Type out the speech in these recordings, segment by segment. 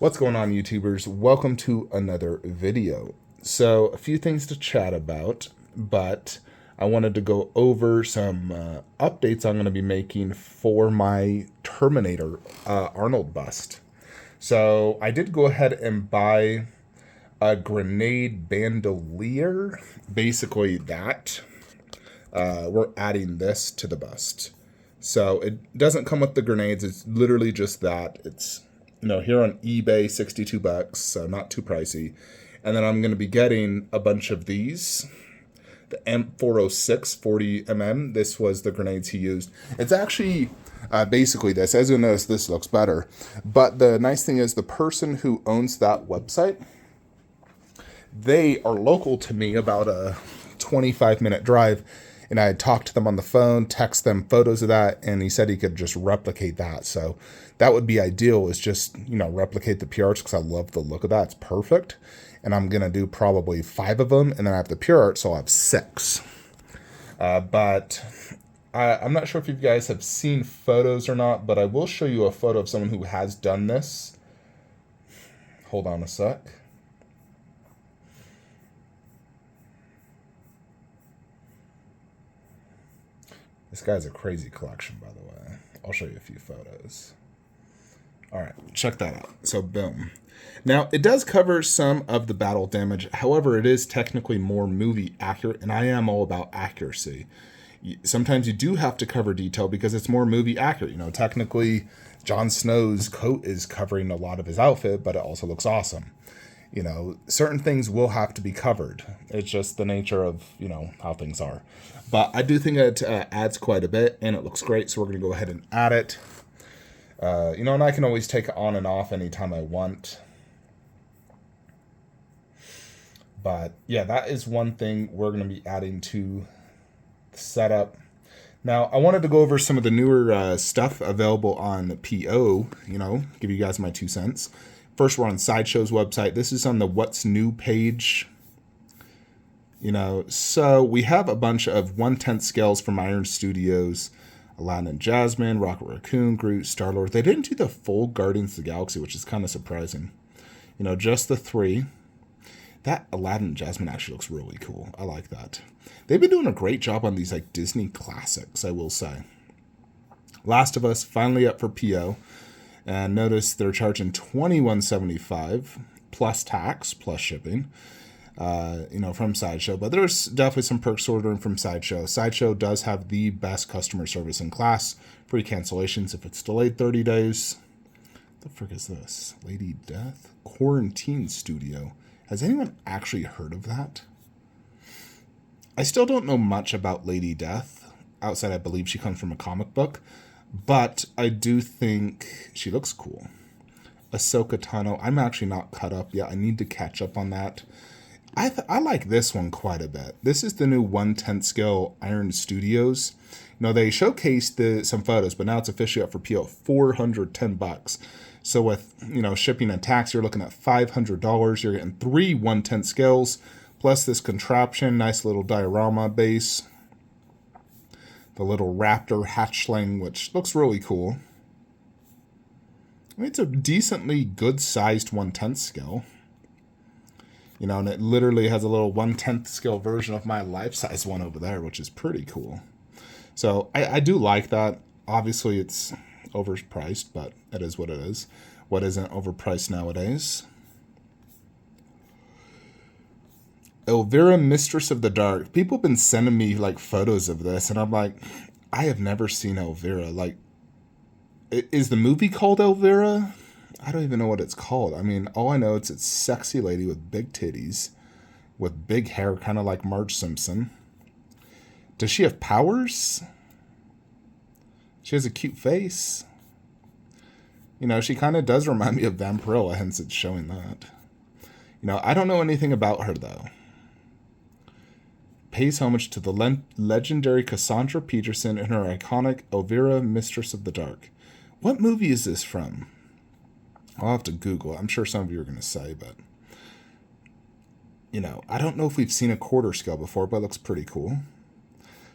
What's going on, YouTubers? Welcome to another video. So, a few things to chat about, but I wanted to go over some updates I'm going to be making for my Terminator Arnold bust. So, I did go ahead and buy a grenade bandolier. Basically, that. We're adding this to the bust. So, it doesn't come with the grenades, it's literally just that. It's here on eBay, 62 bucks, so not too pricey. And then I'm going to be getting a bunch of these. The M406 40mm, this was the grenades he used. It's actually basically this. As you'll notice, this looks better. But the nice thing is the person who owns that website, they are local to me, about a 25-minute drive. And I had talked to them on the phone, text them photos of that, and he said he could just replicate that. So that would be ideal, is just, replicate the pure arts, because I love the look of that. It's perfect. And I'm going to do probably 5 of them, and then I have the pure art, so I'll have 6. But I'm not sure if you guys have seen photos or not, but I will show you a photo of someone who has done this. Hold on a sec. This guy's a crazy collection, by the way. I'll show you a few photos. All right, check that out. So, boom. Now, it does cover some of the battle damage. However, it is technically more movie accurate, and I am all about accuracy. Sometimes you do have to cover detail because it's more movie accurate. Technically, Jon Snow's coat is covering a lot of his outfit, but it also looks awesome. Certain things will have to be covered. It's just the nature of, how things are. But I do think it adds quite a bit, and it looks great, so we're going to go ahead and add it. And I can always take it on and off anytime I want. But, yeah, that is one thing we're going to be adding to the setup. Now, I wanted to go over some of the newer stuff available on PO, give you guys my 2 cents. First, we're on Sideshow's website. This is on the What's New page. So we have a bunch of 1/10 scales from Iron Studios. Aladdin and Jasmine, Rocket Raccoon, Groot, Star-Lord. They didn't do the full Guardians of the Galaxy, which is kind of surprising. Just the 3. That Aladdin and Jasmine actually looks really cool. I like that. They've been doing a great job on these Disney classics, I will say. Last of Us, finally up for PO. And notice they're charging $21.75 plus tax, plus shipping, from Sideshow. But there's definitely some perks ordering from Sideshow. Sideshow does have the best customer service in class. Free cancellations if it's delayed 30 days. What the frick is this? Lady Death? Quarantine Studio. Has anyone actually heard of that? I still don't know much about Lady Death, outside I believe she comes from a comic book. But I do think she looks cool. Ahsoka Tano. I'm actually not caught up yet. I need to catch up on that. I like this one quite a bit. This is the new 1/10 scale Iron Studios. They showcased some photos, but now it's officially up for PO, $410. So with, shipping and tax, you're looking at $500. You're getting 3 1/10 scales, plus this contraption, nice little diorama base. The little raptor hatchling, which looks really cool. It's a decently good-sized 1/10 scale. And it literally has a little 1/10 scale version of my life-size one over there, which is pretty cool. So I do like that. Obviously, it's overpriced, but it is what it is. What isn't overpriced nowadays? Elvira, Mistress of the Dark. People have been sending me photos of this, and I'm like, I have never seen Elvira. Is the movie called Elvira? I don't even know what it's called. I mean, all I know is it's sexy lady with big titties, with big hair, kind of like Marge Simpson. Does she have powers? She has a cute face. She kind of does remind me of Vampirilla, hence it's showing that. I don't know anything about her, though. Pays homage to the legendary Cassandra Peterson and her iconic Elvira, Mistress of the Dark. What movie is this from? I'll have to Google. I'm sure some of you are going to say, but... I don't know if we've seen a quarter scale before, but it looks pretty cool.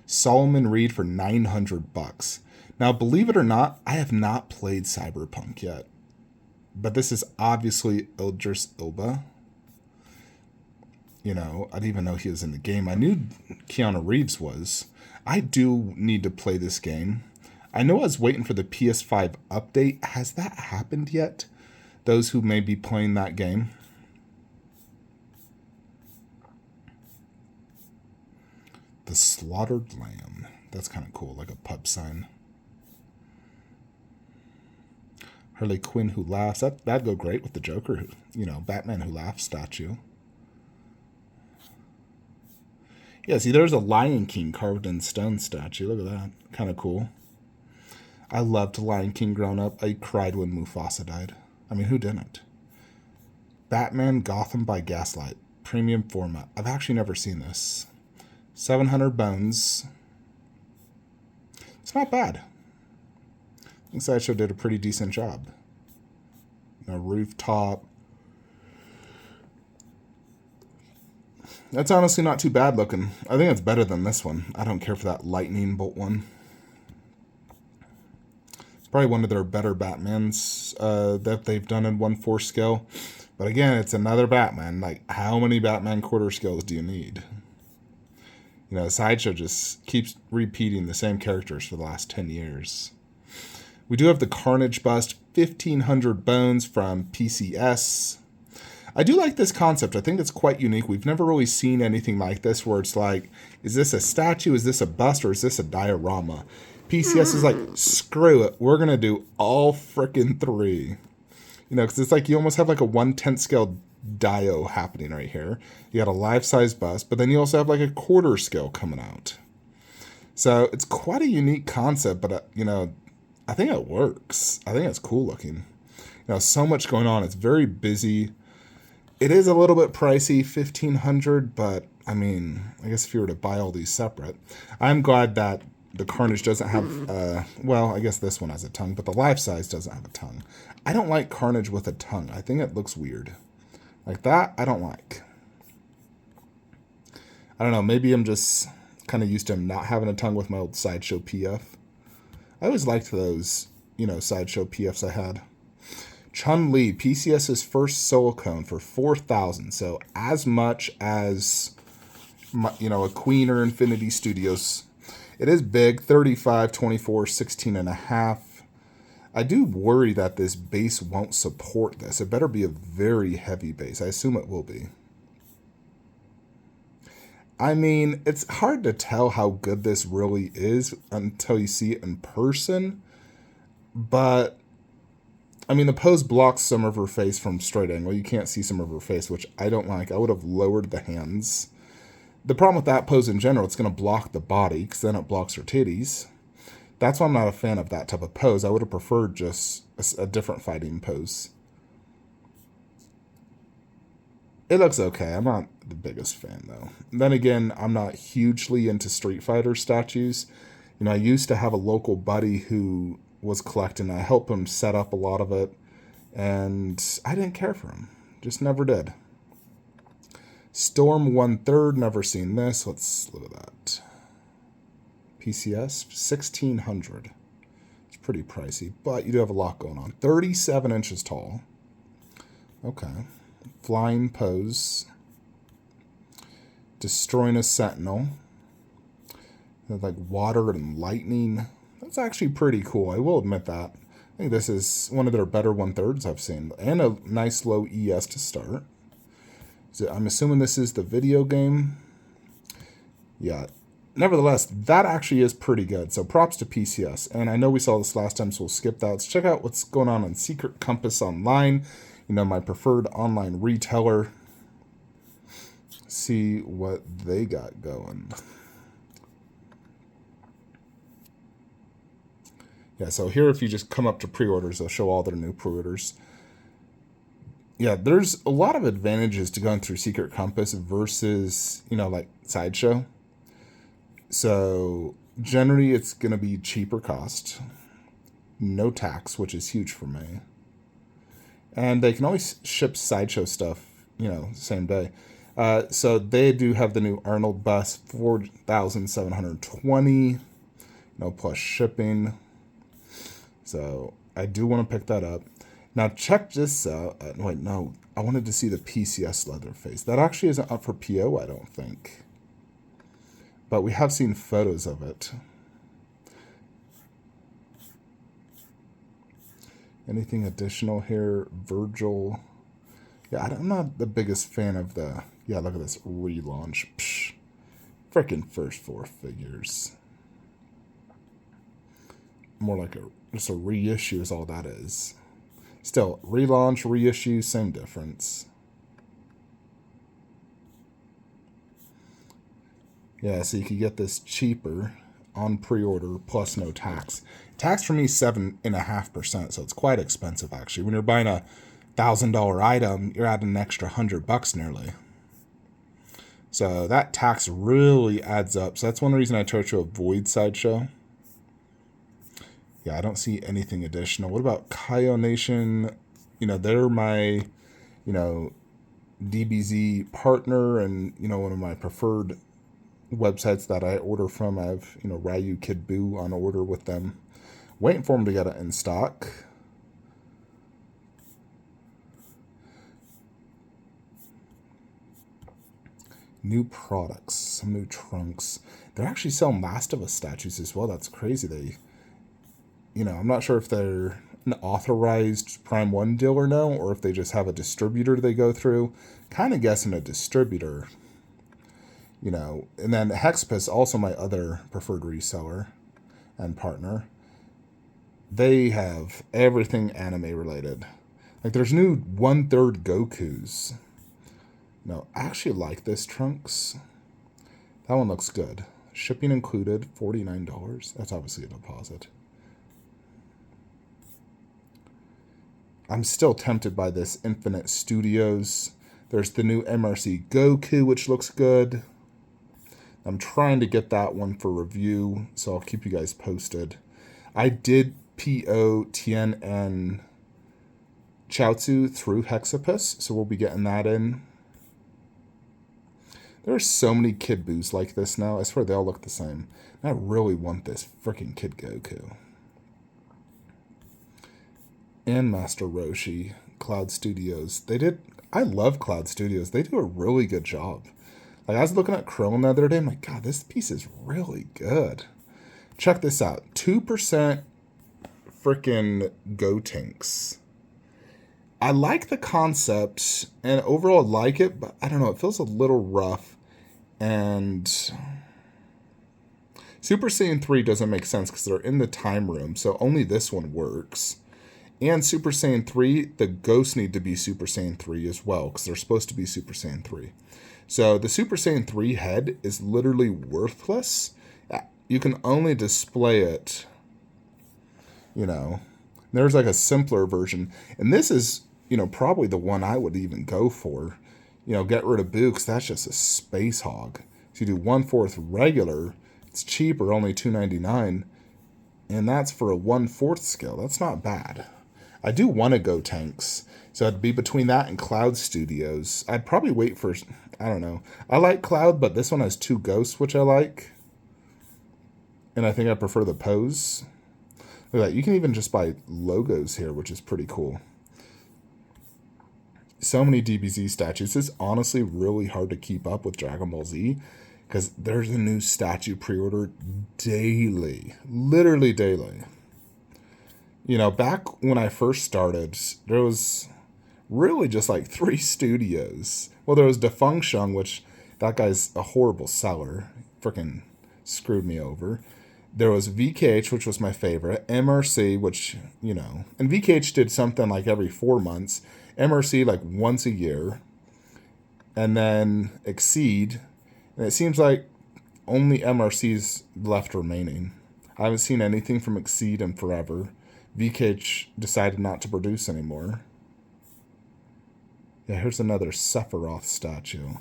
Solomon Reed for $900. Now, believe it or not, I have not played Cyberpunk yet. But this is obviously Idris Elba. You know, I didn't even know he was in the game. I knew Keanu Reeves was. I do need to play this game. I know I was waiting for the PS5 update. Has that happened yet? Those who may be playing that game. The Slaughtered Lamb. That's kind of cool, like a pub sign. Harley Quinn who laughs. That'd go great with the Joker, who, you know, Batman who laughs statue. Yeah, see, there's a Lion King carved in stone statue. Look at that. Kind of cool. I loved Lion King growing up. I cried when Mufasa died. I mean, who didn't? Batman Gotham by Gaslight. Premium format. I've actually never seen this. 700 bones. It's not bad. I think Sideshow did a pretty decent job. A rooftop. That's honestly not too bad looking. I think it's better than this one. I don't care for that lightning bolt one. It's probably one of their better Batmans that they've done in 1/4 scale. But again, it's another Batman. Like, how many Batman quarter scales do you need? You know, Sideshow just keeps repeating the same characters for the last 10 years. We do have the Carnage bust, 1,500 bones from PCS. I do like this concept. I think it's quite unique. We've never really seen anything like this where it's like, is this a statue, is this a bust, or is this a diorama? PCS is like, screw it. We're going to do all frickin' three. You know, because it's like you almost have like a 1/10 scale dio happening right here. You got a life-size bust, but then you also have like a quarter scale coming out. So it's quite a unique concept, but, you know, I think it works. I think it's cool looking. You know, so much going on. It's very busy. It is a little bit pricey, $1,500, but I mean, I guess if you were to buy all these separate, I'm glad that the Carnage doesn't have, well, I guess this one has a tongue, but the life size doesn't have a tongue. I don't like Carnage with a tongue. I think it looks weird. Like that, I don't like. I don't know, maybe I'm just kind of used to him not having a tongue with my old Sideshow PF. I always liked those, you know, Sideshow PFs I had. Chun-Li, PCS's first silicone for 4,000. So as much as, you know, a Queen or Infinity Studios. It is big, 35, 24, 16 and a half. I do worry that this base won't support this. It better be a very heavy base. I assume it will be. I mean, it's hard to tell how good this really is until you see it in person. But I mean, the pose blocks some of her face from straight angle. You can't see some of her face, which I don't like. I would have lowered the hands. The problem with that pose in general, it's going to block the body, because then it blocks her titties. That's why I'm not a fan of that type of pose. I would have preferred just a different fighting pose. It looks okay. I'm not the biggest fan, though. And then again, I'm not hugely into Street Fighter statues. You know, I used to have a local buddy who was collecting. I helped him set up a lot of it, and I didn't care for him. Just never did. Storm 1/3, never seen this. Let's look at that. PCS, 1,600. It's pretty pricey, but you do have a lot going on. 37 inches tall. Okay. Flying pose. Destroying a sentinel. Like water and lightning. That's actually pretty cool. I will admit that. I think this is one of their better 1/3s I've seen. And a nice low ES to start. So I'm assuming this is the video game. Yeah. Nevertheless, that actually is pretty good. So props to PCS. And I know we saw this last time, so we'll skip that. Let's check out what's going on Secret Compass Online. You know, my preferred online retailer. See what they got going. Yeah, so here if you just come up to pre-orders, they'll show all their new pre-orders. Yeah, there's a lot of advantages to going through Secret Compass versus, you know, like Sideshow. So generally it's going to be cheaper cost. No tax, which is huge for me. And they can always ship Sideshow stuff, you know, same day. So they do have the new Arnold bus, 4,720, no plus shipping. So I do want to pick that up. Now check this out. Wait, no. I wanted to see the PCS Leatherface. That actually isn't up for PO, I don't think. But we have seen photos of it. Anything additional here? Virgil. Yeah, I'm not the biggest fan of the... Yeah, look at this relaunch. Psh, freaking first four figures. More like just a reissue is all that is. Still, relaunch, reissue, same difference. Yeah, so you could get this cheaper on pre-order plus no tax. Tax for me is 7.5%, so it's quite expensive actually. When you're buying a $1,000 item, you're adding an extra $100 nearly. So that tax really adds up. So that's one reason I try to avoid Sideshow. Yeah, I don't see anything additional. What about Kaio Nation? You know, they're my, you know, DBZ partner and, you know, one of my preferred websites that I order from. I have, you know, Ryu Kid Buu on order with them. Waiting for them to get it in stock. New products, some new trunks. They're actually selling Last of Us statues as well. That's crazy. They, you know, I'm not sure if they're an authorized Prime 1 deal or no, or if they just have a distributor they go through. Kind of guessing a distributor. You know, and then Hexpus, also my other preferred reseller and partner. They have everything anime related. Like there's new 1/3 Gokus. No, I actually like this trunks. That one looks good. Shipping included, $49. That's obviously a deposit. I'm still tempted by this Infinite Studios. There's the new MRC Goku, which looks good. I'm trying to get that one for review, so I'll keep you guys posted. I did PO Tien and Chaozu through Hexapus, so we'll be getting that in. There are so many Kid Boos like this now. I swear they all look the same. And I really want this freaking Kid Goku. And Master Roshi, Cloud Studios. I love Cloud Studios. They do a really good job. Like, I was looking at Krillin the other day. I'm like, God, this piece is really good. Check this out. 2% freaking Gotenks. I like the concept, and overall I like it, but I don't know. It feels a little rough. And Super Saiyan 3 doesn't make sense because they're in the time room, so only this one works. And Super Saiyan 3, the ghosts need to be Super Saiyan 3 as well, because they're supposed to be Super Saiyan 3. So the Super Saiyan 3 head is literally worthless. You can only display it, you know. There's like a simpler version. And this is, you know, probably the one I would even go for. You know, get rid of Boo, because that's just a space hog. So you do 1/4 regular. It's cheaper, only $2.99. And that's for a 1/4 scale. That's not bad. I do want to go tanks. So I'd be between that and Cloud Studios. I'd probably wait for, I don't know. I like Cloud, but this one has 2 ghosts, which I like. And I think I prefer the pose. Look at that. You can even just buy logos here, which is pretty cool. So many DBZ statues. It's honestly really hard to keep up with Dragon Ball Z because there's a new statue pre-order daily. Literally daily. You know, back when I first started, there was really just like 3 studios. Well, there was Defunction, which that guy's a horrible seller. Freaking screwed me over. There was VKH, which was my favorite. MRC, which, you know, and VKH did something like every 4 months. MRC like once a year. And then Exceed. And it seems like only MRC's left remaining. I haven't seen anything from Exceed in forever. VKH decided not to produce anymore. Yeah, here's another Sephiroth statue.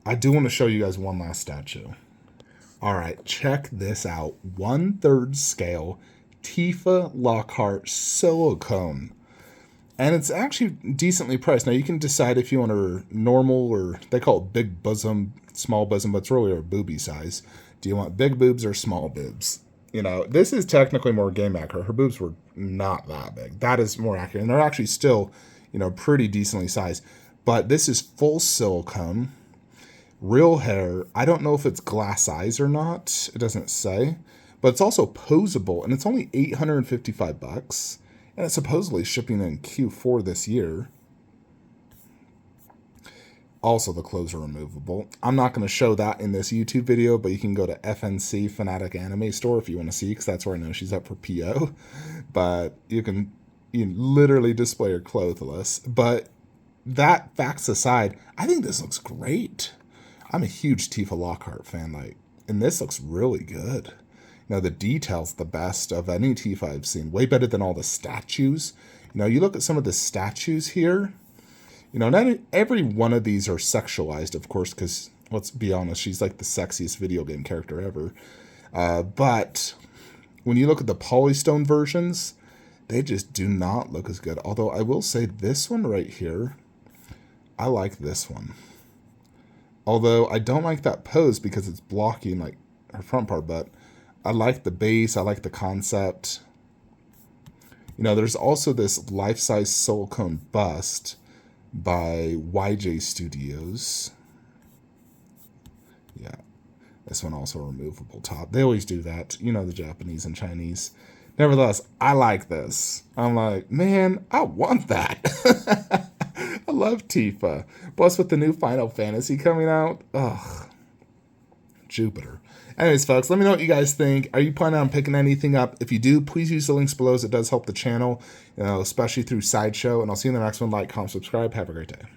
I do want to show you guys one last statue. Alright, check this out. 1/3 scale Tifa Lockhart silicone. And it's actually decently priced. Now you can decide if you want her normal or they call it big bosom, small bosom, but it's really a booby size. Do you want big boobs or small boobs? You know, this is technically more game accurate. Her boobs were not that big. That is more accurate. And they're actually still, you know, pretty decently sized. But this is full silicone, real hair. I don't know if it's glass eyes or not. It doesn't say. But it's also posable, and it's only $855. And it's supposedly shipping in Q4 this year. Also, the clothes are removable. I'm not going to show that in this YouTube video, but you can go to FNC Fanatic Anime Store if you want to see, because that's where I know she's up for PO. But you can literally display her clothless. But that facts aside, I think this looks great. I'm a huge Tifa Lockhart fan, and this looks really good. You know, the detail's the best of any Tifa I've seen. Way better than all the statues. You know, you look at some of the statues here. You know, not every one of these are sexualized, of course, because, let's be honest, she's like the sexiest video game character ever. But when you look at the Polystone versions, they just do not look as good. Although I will say this one right here, I like this one. Although I don't like that pose because it's blocking like her front part, but I like the base, I like the concept. You know, there's also this life-size silicone bust by YJ Studios. Yeah, this one also a removable top. They always do that. You know, the Japanese and Chinese. Nevertheless, I like this. I'm like, man, I want that. I love Tifa. Plus, with the new Final Fantasy coming out, ugh, Jupiter. Anyways, folks, let me know what you guys think. Are you planning on picking anything up? If you do, please use the links below, as it does help the channel, you know, especially through Sideshow. And I'll see you in the next one. Like, comment, subscribe. Have a great day.